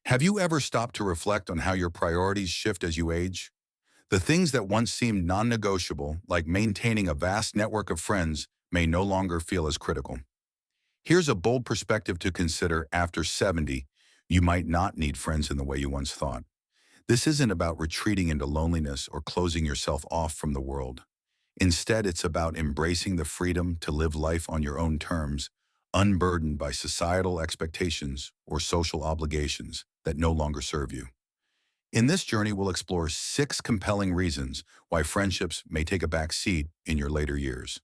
Have you ever stopped to reflect on how your priorities shift as you age? The things that once seemed non-negotiable, like maintaining a vast network of friends, may no longer feel as critical. Here's a bold perspective to consider. After 70, you might not need friends in the way you once thought. This isn't about retreating into loneliness or closing yourself off from the world. Instead, it's about embracing the freedom to live life on your own terms, unburdened by societal expectations or social obligations that no longer serve you. In this journey, we'll explore 6 compelling reasons why friendships may take a back seat in your later years.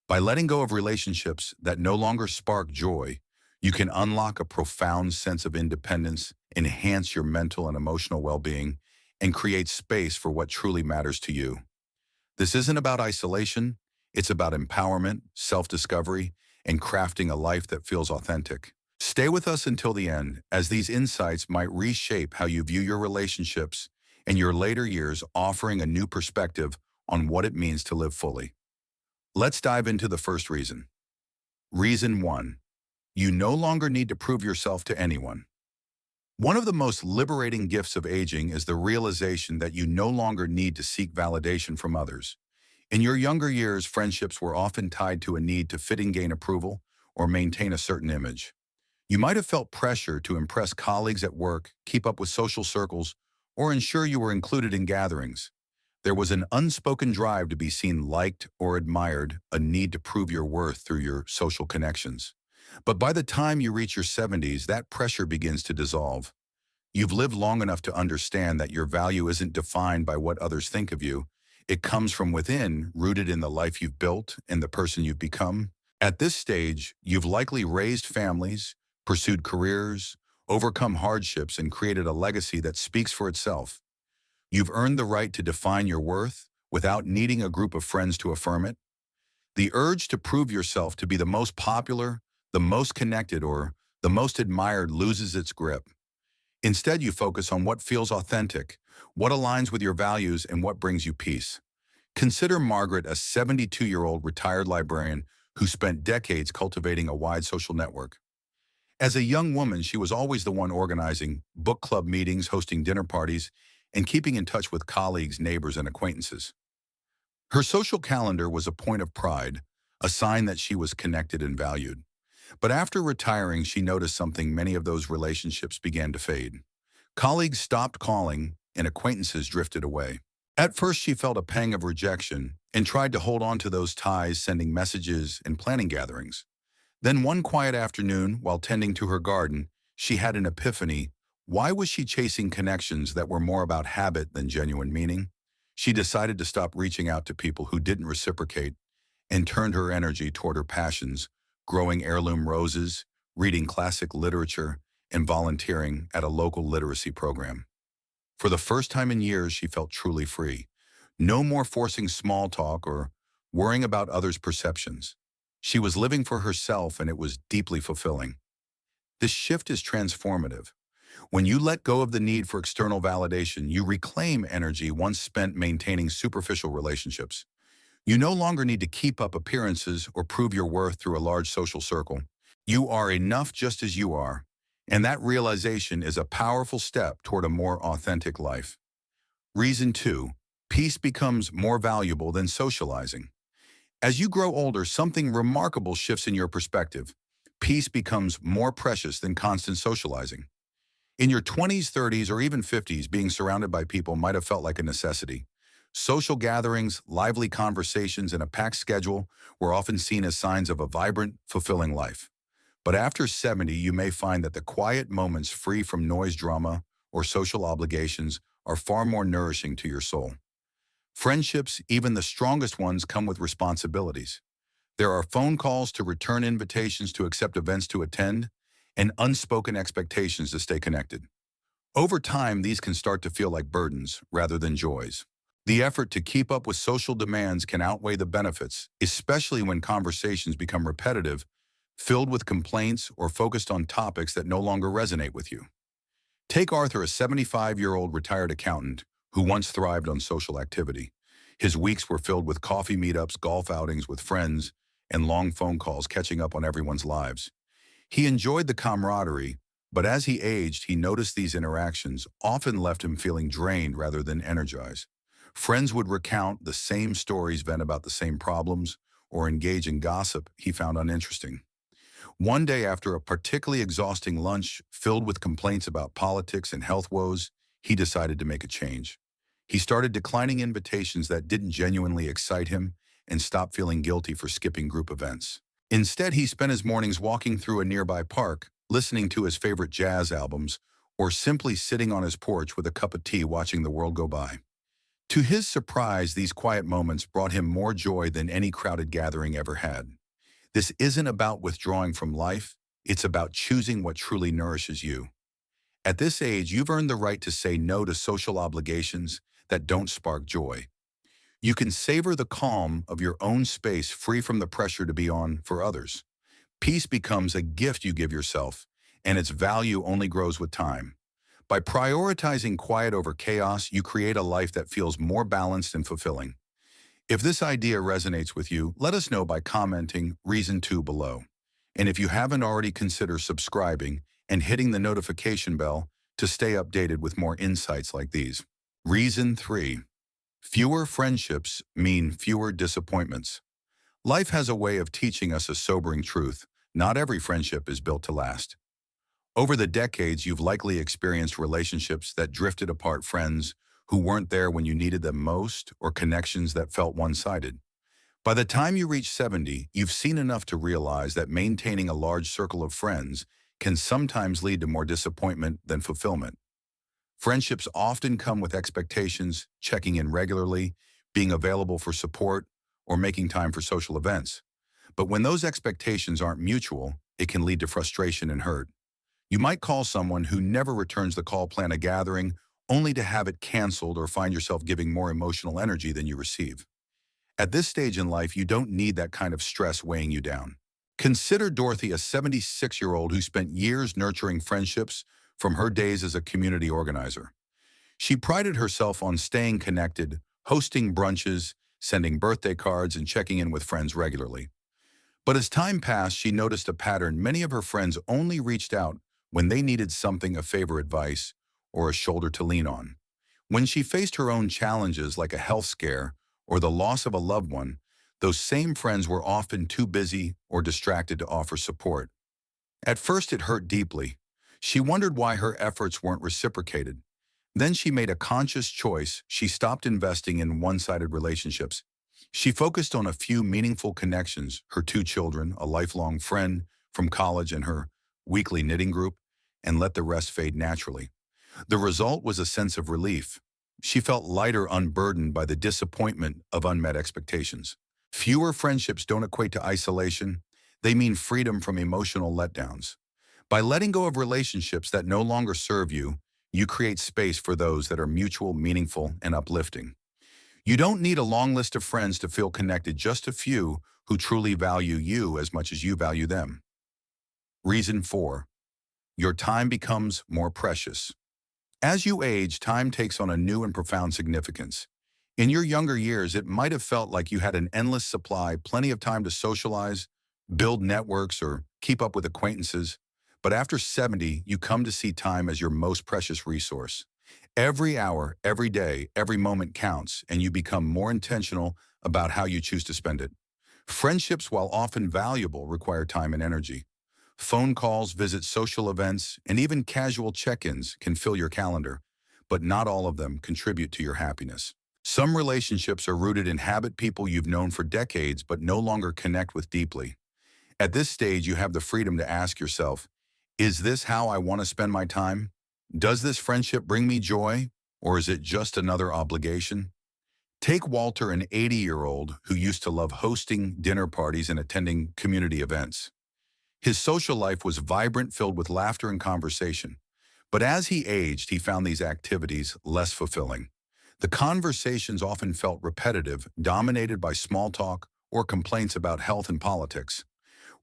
By letting go of relationships that no longer spark joy, you can unlock a profound sense of independence, enhance your mental and emotional well-being, and create space for what truly matters to you. This isn't about isolation, it's about empowerment, self-discovery, and crafting a life that feels authentic. Stay with us until the end, as these insights might reshape how you view your relationships and your later years, offering a new perspective on what it means to live fully. Let's dive into the first reason. Reason 1. You no longer need to prove yourself to anyone. One of the most liberating gifts of aging is the realization that you no longer need to seek validation from others. In your younger years, friendships were often tied to a need to fit and gain approval or maintain a certain image. You might have felt pressure to impress colleagues at work, keep up with social circles, or ensure you were included in gatherings. There was an unspoken drive to be seen, liked, or admired, a need to prove your worth through your social connections. But by the time you reach your 70s, that pressure begins to dissolve. You've lived long enough to understand that your value isn't defined by what others think of you. It comes from within, rooted in the life you've built and the person you've become. At this stage, you've likely raised families, pursued careers, overcome hardships, and created a legacy that speaks for itself. You've earned the right to define your worth without needing a group of friends to affirm it. The urge to prove yourself to be the most popular, the most connected, or the most admired loses its grip. Instead, you focus on what feels authentic, what aligns with your values, and what brings you peace. Consider Margaret, a 72-year-old retired librarian who spent decades cultivating a wide social network. As a young woman, she was always the one organizing book club meetings, hosting dinner parties, and keeping in touch with colleagues, neighbors, and acquaintances. Her social calendar was a point of pride, a sign that she was connected and valued. But after retiring, she noticed something: many of those relationships began to fade. Colleagues stopped calling, and acquaintances drifted away. At first, she felt a pang of rejection and tried to hold on to those ties, sending messages and planning gatherings. Then one quiet afternoon, while tending to her garden, she had an epiphany. Why was she chasing connections that were more about habit than genuine meaning? She decided to stop reaching out to people who didn't reciprocate and turned her energy toward her passions: growing heirloom roses, reading classic literature, and volunteering at a local literacy program. For the first time in years, she felt truly free. No more forcing small talk or worrying about others' perceptions. She was living for herself, and it was deeply fulfilling. This shift is transformative. When you let go of the need for external validation, you reclaim energy once spent maintaining superficial relationships. You no longer need to keep up appearances or prove your worth through a large social circle. You are enough just as you are, and that realization is a powerful step toward a more authentic life. Reason 2. Peace becomes more valuable than socializing. As you grow older, something remarkable shifts in your perspective. Peace becomes more precious than constant socializing. In your 20s, 30s, or even 50s, being surrounded by people might have felt like a necessity. Social gatherings, lively conversations, and a packed schedule were often seen as signs of a vibrant, fulfilling life. But after 70, you may find that the quiet moments free from noise, drama, or social obligations are far more nourishing to your soul. Friendships, even the strongest ones, come with responsibilities. There are phone calls to return invitations, to accept events to attend, and unspoken expectations to stay connected. Over time, these can start to feel like burdens rather than joys. The effort to keep up with social demands can outweigh the benefits, especially when conversations become repetitive, filled with complaints, or focused on topics that no longer resonate with you. Take Arthur, a 75-year-old retired accountant who once thrived on social activity. His weeks were filled with coffee meetups, golf outings with friends, and long phone calls catching up on everyone's lives. He enjoyed the camaraderie, But as he aged, he noticed these interactions often left him feeling drained rather than energized. Friends would recount the same stories, vent about the same problems, or engage in gossip he found uninteresting. One day, after a particularly exhausting lunch filled with complaints about politics and health woes, he decided to make a change. He started declining invitations that didn't genuinely excite him and stopped feeling guilty for skipping group events. Instead, he spent his mornings walking through a nearby park, listening to his favorite jazz albums, or simply sitting on his porch with a cup of tea watching the world go by. To his surprise, these quiet moments brought him more joy than any crowded gathering ever had. This isn't about withdrawing from life, it's about choosing what truly nourishes you. At this age, you've earned the right to say no to social obligations that don't spark joy. You can savor the calm of your own space free from the pressure to be on for others. Peace becomes a gift you give yourself, and its value only grows with time. By prioritizing quiet over chaos, you create a life that feels more balanced and fulfilling. If this idea resonates with you, let us know by commenting Reason 2 below. And if you haven't already, consider subscribing and hitting the notification bell to stay updated with more insights like these. Reason 3. Fewer friendships mean fewer disappointments. Life has a way of teaching us a sobering truth. Not every friendship is built to last. Over the decades, you've likely experienced relationships that drifted apart, friends who weren't there when you needed them most, or connections that felt one-sided. By the time you reach 70, you've seen enough to realize that maintaining a large circle of friends can sometimes lead to more disappointment than fulfillment. Friendships often come with expectations, checking in regularly, being available for support, or making time for social events. But when those expectations aren't mutual, it can lead to frustration and hurt. You might call someone who never returns the call, plan a gathering, only to have it canceled, or find yourself giving more emotional energy than you receive. At this stage in life, you don't need that kind of stress weighing you down. Consider Dorothy, a 76-year-old who spent years nurturing friendships from her days as a community organizer. She prided herself on staying connected, hosting brunches, sending birthday cards, and checking in with friends regularly. But as time passed, she noticed a pattern. Many of her friends only reached out when they needed something, a favor, advice, or a shoulder to lean on. When she faced her own challenges like a health scare or the loss of a loved one, those same friends were often too busy or distracted to offer support. At first, it hurt deeply. She wondered why her efforts weren't reciprocated. Then she made a conscious choice. She stopped investing in one-sided relationships. She focused on a few meaningful connections: her two children, a lifelong friend from college, and her weekly knitting group, and let the rest fade naturally. The result was a sense of relief. She felt lighter, unburdened by the disappointment of unmet expectations. Fewer friendships don't equate to isolation. They mean freedom from emotional letdowns. By letting go of relationships that no longer serve you, you create space for those that are mutual, meaningful, and uplifting. You don't need a long list of friends to feel connected, just a few who truly value you as much as you value them. Reason 4. Your time becomes more precious. As you age, time takes on a new and profound significance. In your younger years, it might have felt like you had an endless supply, plenty of time to socialize, build networks, or keep up with acquaintances. But after 70, you come to see time as your most precious resource. Every hour, every day, every moment counts, and you become more intentional about how you choose to spend it. Friendships, while often valuable, require time and energy. Phone calls, visits, social events, and even casual check-ins can fill your calendar, but not all of them contribute to your happiness. Some relationships are rooted in habit, people you've known for decades but no longer connect with deeply. At this stage, you have the freedom to ask yourself, is this how I want to spend my time? Does this friendship bring me joy, or is it just another obligation? Take Walter, an 80-year-old who used to love hosting dinner parties and attending community events. His social life was vibrant, filled with laughter and conversation. But as he aged, he found these activities less fulfilling. The conversations often felt repetitive, dominated by small talk or complaints about health and politics.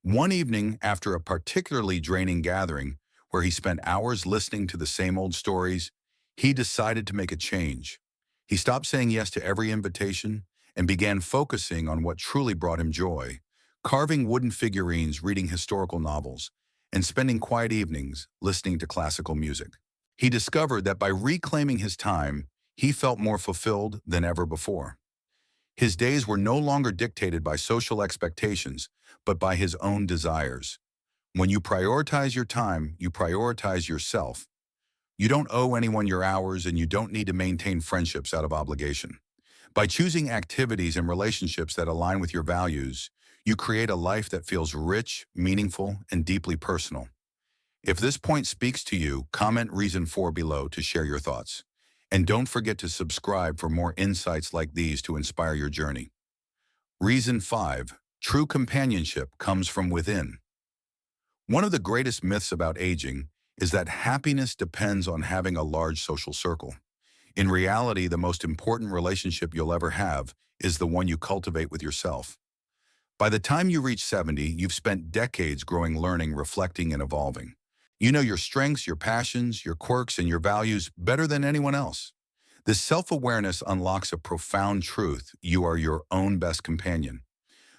One evening, after a particularly draining gathering, where he spent hours listening to the same old stories, he decided to make a change. He stopped saying yes to every invitation and began focusing on what truly brought him joy: carving wooden figurines, reading historical novels, and spending quiet evenings listening to classical music. He discovered that by reclaiming his time, he felt more fulfilled than ever before. His days were no longer dictated by social expectations, but by his own desires. When you prioritize your time, you prioritize yourself. You don't owe anyone your hours, and you don't need to maintain friendships out of obligation. By choosing activities and relationships that align with your values, you create a life that feels rich, meaningful, and deeply personal. If this point speaks to you, comment reason 4 below to share your thoughts. And don't forget to subscribe for more insights like these to inspire your journey. Reason 5. True companionship comes from within. One of the greatest myths about aging is that happiness depends on having a large social circle. In reality, the most important relationship you'll ever have is the one you cultivate with yourself. By the time you reach 70, you've spent decades growing, learning, reflecting, and evolving. You know your strengths, your passions, your quirks, and your values better than anyone else. This self-awareness unlocks a profound truth: you are your own best companion.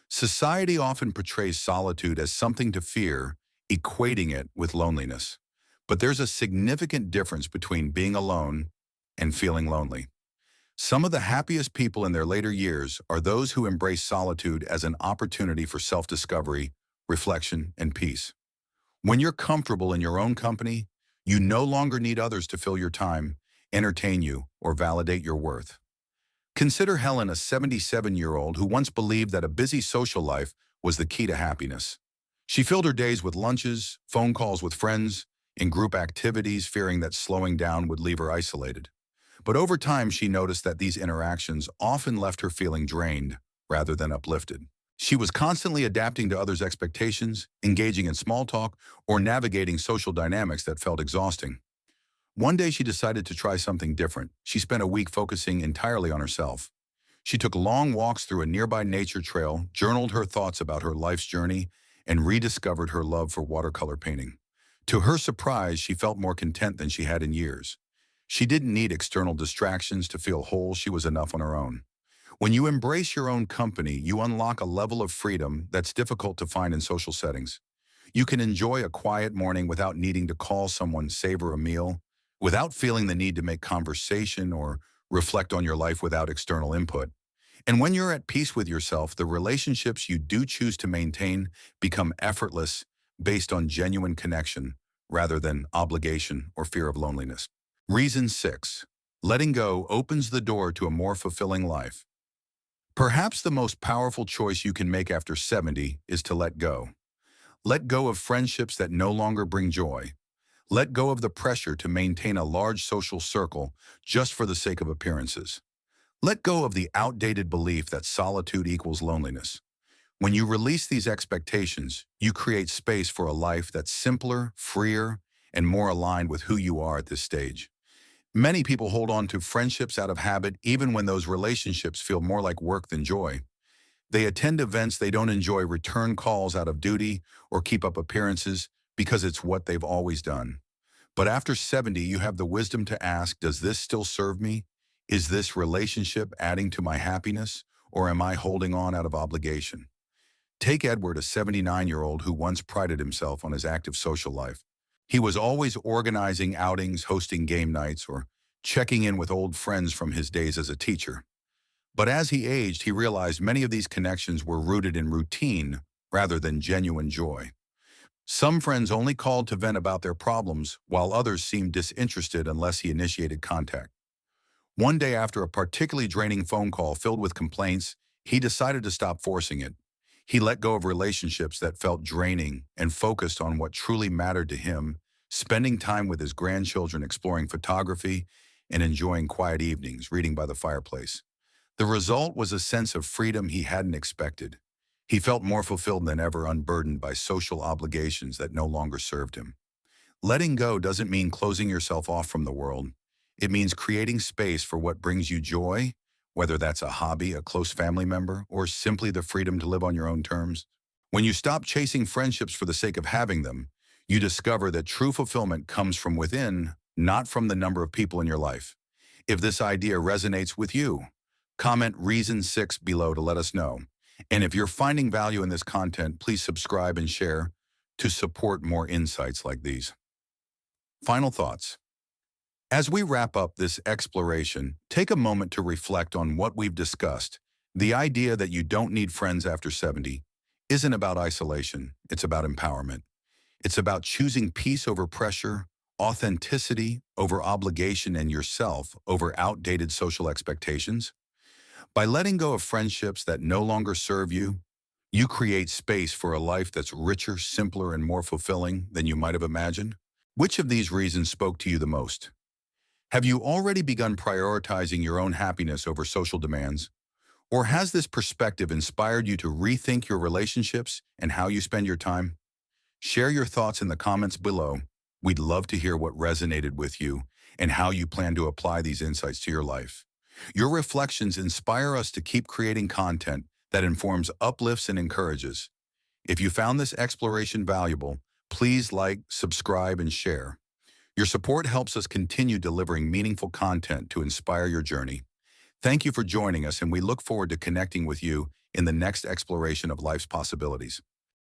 Society often portrays solitude as something to fear, equating it with loneliness. But there's a significant difference between being alone and feeling lonely. Some of the happiest people in their later years are those who embrace solitude as an opportunity for self-discovery, reflection, and peace. When you're comfortable in your own company, you no longer need others to fill your time, entertain you, or validate your worth. Consider Helen, a 77-year-old who once believed that a busy social life was the key to happiness. She filled her days with lunches, phone calls with friends, and group activities, fearing that slowing down would leave her isolated. But over time, she noticed that these interactions often left her feeling drained rather than uplifted. She was constantly adapting to others' expectations, engaging in small talk, or navigating social dynamics that felt exhausting. One day she decided to try something different. She spent a week focusing entirely on herself. She took long walks through a nearby nature trail, journaled her thoughts about her life's journey, and rediscovered her love for watercolor painting. To her surprise, she felt more content than she had in years. She didn't need external distractions to feel whole. She was enough on her own. When you embrace your own company, you unlock a level of freedom that's difficult to find in social settings. You can enjoy a quiet morning without needing to call someone, savor a meal, without feeling the need to make conversation or reflect on your life without external input. And when you're at peace with yourself, the relationships you do choose to maintain become effortless, based on genuine connection rather than obligation or fear of loneliness. Reason 6. Letting go opens the door to a more fulfilling life. Perhaps the most powerful choice you can make after 70 is to let go. Let go of friendships that no longer bring joy. Let go of the pressure to maintain a large social circle just for the sake of appearances. Let go of the outdated belief that solitude equals loneliness. When you release these expectations, you create space for a life that's simpler, freer, and more aligned with who you are at this stage. Many people hold on to friendships out of habit, even when those relationships feel more like work than joy. They attend events they don't enjoy, return calls out of duty, or keep up appearances because it's what they've always done. But after 70, you have the wisdom to ask, does this still serve me? Is this relationship adding to my happiness, or am I holding on out of obligation? Take Edward, a 79-year-old who once prided himself on his active social life. He was always organizing outings, hosting game nights, or checking in with old friends from his days as a teacher. But as he aged, he realized many of these connections were rooted in routine rather than genuine joy. Some friends only called to vent about their problems, while others seemed disinterested unless he initiated contact. One day, after a particularly draining phone call filled with complaints, he decided to stop forcing it. He let go of relationships that felt draining and focused on what truly mattered to him, spending time with his grandchildren, exploring photography, and enjoying quiet evenings reading by the fireplace. The result was a sense of freedom he hadn't expected. He felt more fulfilled than ever, unburdened by social obligations that no longer served him. Letting go doesn't mean closing yourself off from the world. It means creating space for what brings you joy, whether that's a hobby, a close family member, or simply the freedom to live on your own terms. When you stop chasing friendships for the sake of having them, you discover that true fulfillment comes from within, not from the number of people in your life. If this idea resonates with you, comment reason 6 below to let us know. And if you're finding value in this content, please subscribe and share. to support more insights like these. Final thoughts. As we wrap up this exploration, take a moment to reflect on what we've discussed. The idea that you don't need friends after 70 isn't about isolation, it's about empowerment. It's about choosing peace over pressure, authenticity over obligation, and yourself over outdated social expectations. By letting go of friendships that no longer serve you, you create space for a life that's richer, simpler, and more fulfilling than you might have imagined. Which of these reasons spoke to you the most? Have you already begun prioritizing your own happiness over social demands? Or has this perspective inspired you to rethink your relationships and how you spend your time? Share your thoughts in the comments below. We'd love to hear what resonated with you and how you plan to apply these insights to your life. Your reflections inspire us to keep creating content that informs, uplifts, and encourages. If you found this exploration valuable, please like, subscribe, and share. Your support helps us continue delivering meaningful content to inspire your journey. Thank you for joining us, and we look forward to connecting with you in the next exploration of life's possibilities.